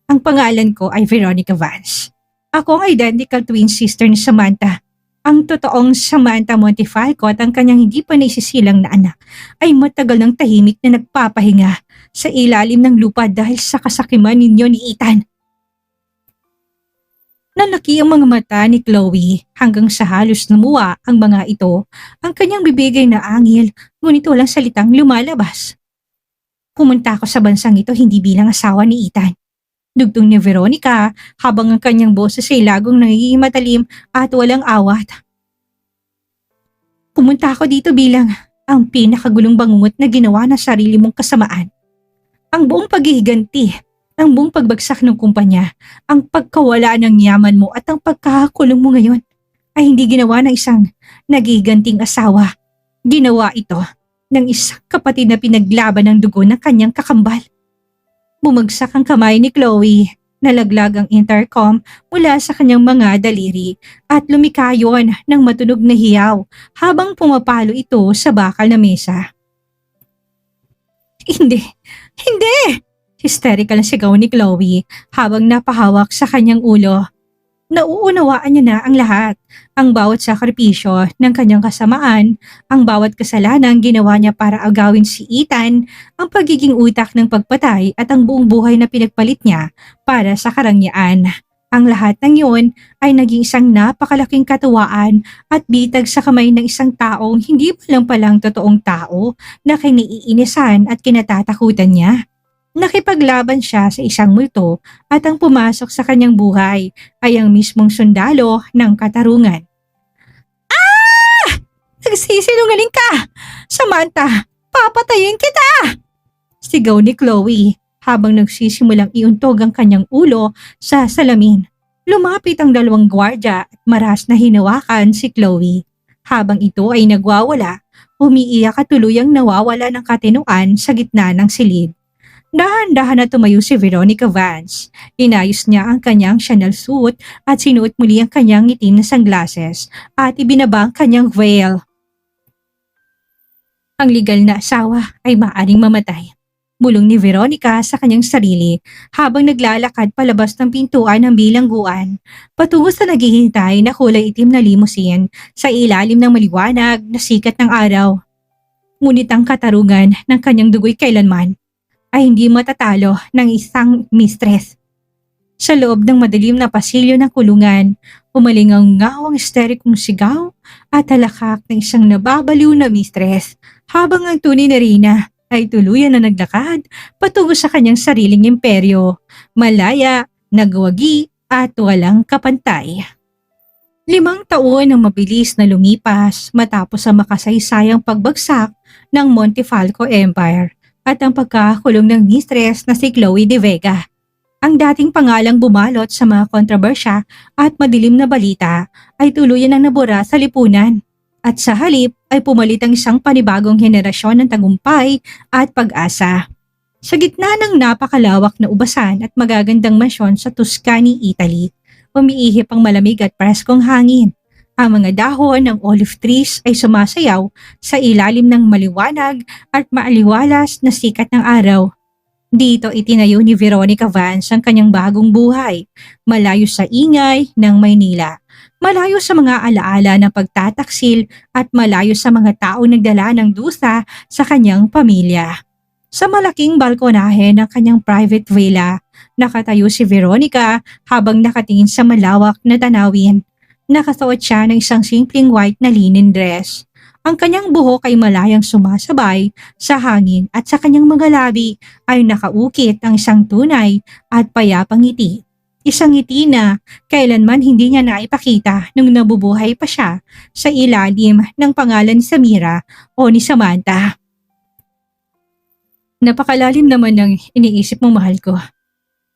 Ang pangalan ko ay Veronica Vance. Ako ang identical twin sister ni Samantha. Ang totoong Samantha Montefalco at ang kanyang hindi pa naisisilang na anak ay matagal ng tahimik na nagpapahinga sa ilalim ng lupa dahil sa kasakiman ninyo ni Ethan. Nalaki ang mga mata ni Chloe hanggang sa halos lumuwa ang mga ito, ang kanyang bibigay na angil ngunit walang salitang lumalabas. Pumunta ako sa bansang ito hindi bilang asawa ni Ethan. Dugtong ni Veronica habang ang kanyang boses ay lagong nagiging matalim at walang awat. Pumunta ako dito bilang ang pinakagulong bangungot na ginawa ng sarili mong kasamaan. Ang buong paghihiganti, ang buong pagbagsak ng kumpanya, ang pagkawala ng yaman mo at ang pagkakakulong mo ngayon ay hindi ginawa ng isang nagiganting asawa. Ginawa ito ng isang kapatid na pinaglaban ng dugo ng kanyang kakambal. Bumagsak ang kamay ni Chloe, nalaglag ang intercom mula sa kanyang mga daliri at lumikayon ng matunog na hiyaw habang pumapalo ito sa bakal na mesa. Hindi, hindi! Hysterical na sigaw ni Chloe habang napahawak sa kanyang ulo. Nauunawaan niya na ang lahat, ang bawat sakripisyo ng kanyang kasamaan, ang bawat kasalanang ginawa niya para agawin si Ethan, ang pagiging utak ng pagpatay at ang buong buhay na pinagpalit niya para sa karangyaan. Ang lahat ng yun ay naging isang napakalaking katuwaan at bitag sa kamay ng isang taong hindi pa lang palang totoong tao na kiniinisan at kinatatakutan niya. Nakipaglaban siya sa isang multo at ang pumasok sa kanyang buhay ay ang mismong sundalo ng katarungan. Nagsisinungaling ka! Samantha, papatayin kita! Sigaw ni Chloe habang nagsisimulang iuntog ang kanyang ulo sa salamin. Lumapit ang dalawang gwardya at maras na hinawakan si Chloe. Habang ito ay nagwawala, umiiyak at tuluyang nawawala ng katinuan sa gitna ng silid. Dahan-dahan na tumayo si Veronica Vance. Inayos niya ang kanyang Chanel suit at sinuot muli ang kanyang itim na sunglasses at ibinaba ang kanyang veil. Ang legal na asawa ay maaaring mamatay. Bulong ni Veronica sa kanyang sarili habang naglalakad palabas ng pintuan ng bilangguan patungo sa naghihintay na kulay itim na limousine sa ilalim ng maliwanag na sikat ng araw. Ngunit ang katarungan ng kanyang dugo'y kailanman ay hindi matatalo ng isang mistress. Sa loob ng madilim na pasilyo ng kulungan, umalingaw-ngaw ang hysterikong sigaw at halakak ng isang nababaliw na mistress habang ang tunay na Reyna ay tuluyan na naglakad patungo sa kanyang sariling imperyo, malaya, nagwagi at walang kapantay. 5 taon ang mabilis na lumipas matapos ang makasaysayang pagbagsak ng Montefalco Empire at ang pagkakakulong ng mistress na si Chloe de Vega. Ang dating pangalang bumalot sa mga kontrobersya at madilim na balita ay tuluyan ang nabura sa lipunan. At sa halip ay pumalit ang isang panibagong henerasyon ng tagumpay at pag-asa. Sa gitna ng napakalawak na ubasan at magagandang mansyon sa Tuscany, Italy, umiihip ang malamig at preskong hangin. Ang mga dahon ng olive trees ay sumasayaw sa ilalim ng maliwanag at maaliwalas na sikat ng araw. Dito itinayo ni Veronica Vance ang kanyang bagong buhay, malayo sa ingay ng Maynila, malayo sa mga alaala ng pagtataksil at malayo sa mga taong nagdala ng dusa sa kanyang pamilya. Sa malaking balkonahe ng kanyang private villa, nakatayo si Veronica habang nakatingin sa malawak na tanawin. Nakasuot siya ng isang simpleng white na linen dress. Ang kanyang buhok ay malayang sumasabay sa hangin at sa kanyang mga labi ay nakaukit ang isang tunay at payapang ngiti. Isang ngiti na kailanman hindi niya naipakita nung nabubuhay pa siya sa ilalim ng pangalan ni Samira o ni Samantha. Napakalalim naman ng iniisip mo, mahal ko.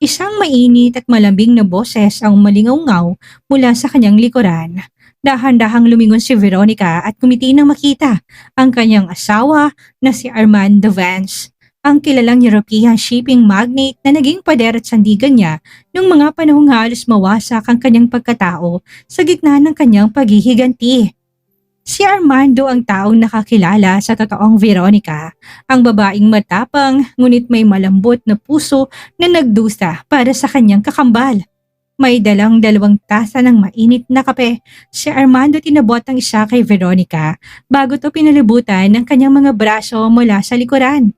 Isang mainit at malambing na boses ang malingaw-ngaw mula sa kanyang likuran. Dahan-dahang lumingon si Veronica at kumiti nang makita ang kanyang asawa na si Armand de Vance, ang kilalang European shipping magnate na naging pader at sandigan niya nung mga panahong halos mawasak ang kanyang pagkatao sa gitna ng kanyang paghihiganti. Si Armando ang taong nakakilala sa totoong Veronica, ang babaeng matapang ngunit may malambot na puso na nagdusa para sa kanyang kakambal. May dalang 2 tasa ng mainit na kape. Si Armando tinabot ang isa kay Veronica bago to pinalibutan ng kanyang mga braso mula sa likuran.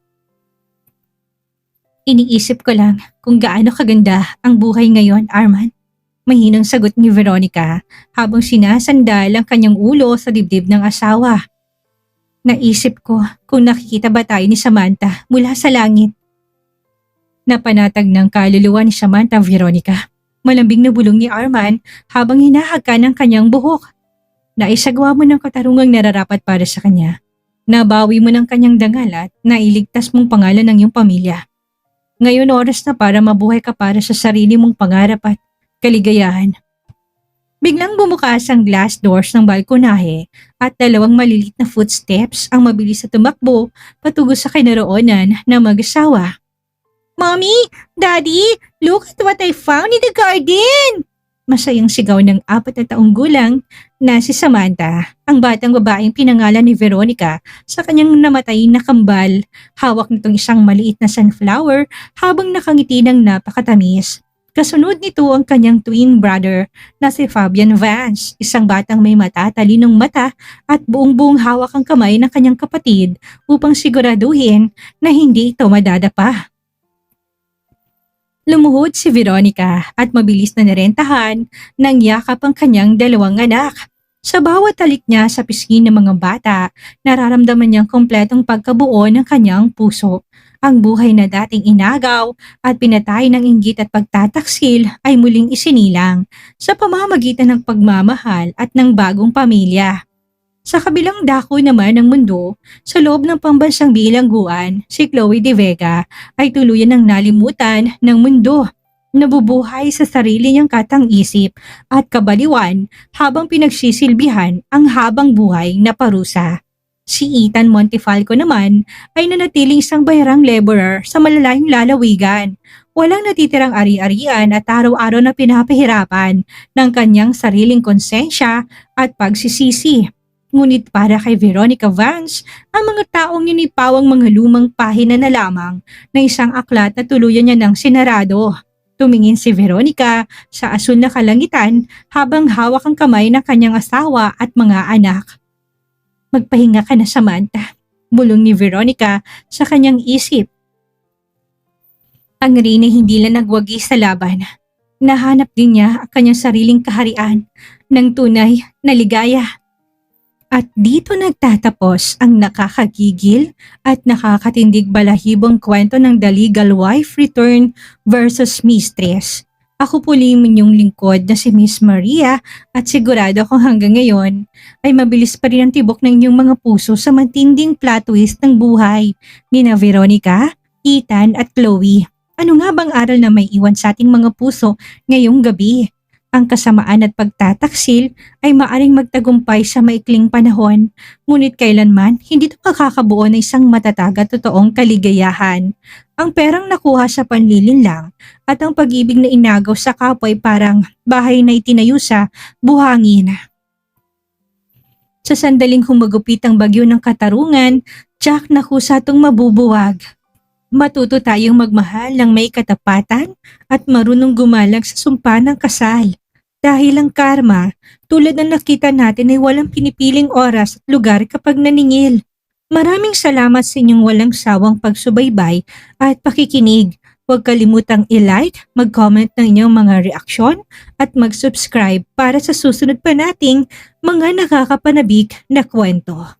Iniisip ko lang kung gaano kaganda ang buhay ngayon, Armand. Mahinang sagot ni Veronica habang sinasandal ang kanyang ulo sa dibdib ng asawa. Naisip ko kung nakikita ba tayo ni Samantha mula sa langit. Napanatag ng kaluluwa ni Samantha, Veronica. Malambing na bulong ni Arman habang hinahagkan ang kanyang buhok. Naisagwa mo ng katarungang nararapat para sa kanya. Nabawi mo ng kanyang dangal at nailigtas mong pangalan ng iyong pamilya. Ngayon oras na para mabuhay ka para sa sarili mong pangarap at kaligayahan. Biglang bumukas ang glass doors ng balkonahe at 2 malilit na footsteps ang mabilis na tumakbo patungo sa kinaroonan ng mag-asawa. Mommy! Daddy! Look at what I found in the garden! Masayang sigaw ng 4 na taong gulang na si Samantha, ang batang babaeng pinangalan ni Veronica sa kanyang namatay na kambal. Hawak nitong isang maliit na sunflower habang nakangiti ng napakatamis. Kasunod nito ang kanyang twin brother na si Fabian Vance, isang batang may matatalinong mata at buong-buong hawak ang kamay ng kanyang kapatid upang siguraduhin na hindi ito madadapa. Lumuhod si Veronica at mabilis na nirentahan ng yakap ang kanyang dalawang anak. Sa bawat talik niya sa pisngi ng mga bata, nararamdaman niyang kompletong pagkabuo ng kanyang puso. Ang buhay na dating inagaw at pinatay ng inggit at pagtataksil ay muling isinilang sa pamamagitan ng pagmamahal at ng bagong pamilya. Sa kabilang dako naman ng mundo, sa loob ng pambansang bilangguan, si Chloe De Vega ay tuluyan ng nalimutan ng mundo. Nabubuhay sa sarili niyang katang-isip at kabaliwan habang pinagsisilbihan ang habang buhay na parusa. Si Ethan Montefalco naman ay nanatiling isang bayrang laborer sa malalayong lalawigan. Walang natitirang ari-arian at araw-araw na pinapahirapan ng kanyang sariling konsensya at pagsisisi. Ngunit para kay Veronica Vance, ang mga taong yun ay pawang mga lumang pahina na lamang na isang aklat na tuluyan niya ng sinarado. Tumingin si Veronica sa asul na kalangitan habang hawak ang kamay ng kanyang asawa at mga anak. Magpahinga ka na, Samantha, bulong ni Veronica sa kanyang isip. Ang Rina hindi lang nagwagi sa laban. Nahanap din niya ang kanyang sariling kaharian ng tunay na ligaya. At dito nagtatapos ang nakakagigil at nakakatindig balahibong kwento ng The Legal Wife Return versus Mistress. Ako po inyong lingkod na si Miss Maria at sigurado kung hanggang ngayon ay mabilis pa rin ang tibok ng inyong mga puso sa matinding plot twist ng buhay ni na Veronica, Ethan at Chloe. Ano nga bang aral na may iwan sa ating mga puso ngayong gabi? Ang kasamaan at pagtataksil ay maaring magtagumpay sa maikling panahon, ngunit kailanman hindi ito makakabuo ng isang matatag at totoong kaligayahan. Ang perang nakuha sa panlilinlang at ang pag-ibig na inagaw sa kapwa ay parang bahay na itinayo sa buhangin. Sa sandaling humagupit ang bagyo ng katarungan, Jack nakusa itong mabubuwag. Matuto tayong magmahal ng may katapatan at marunong gumalang sa sumpa ng kasal. Dahil ang karma, tulad ng nakita natin ay walang pinipiling oras at lugar kapag naningil. Maraming salamat sa inyong walang sawang pagsubaybay at pakikinig. Huwag kalimutang i-like, mag-comment ng inyong mga reaksyon at mag-subscribe para sa susunod pa nating mga nakakapanabik na kwento.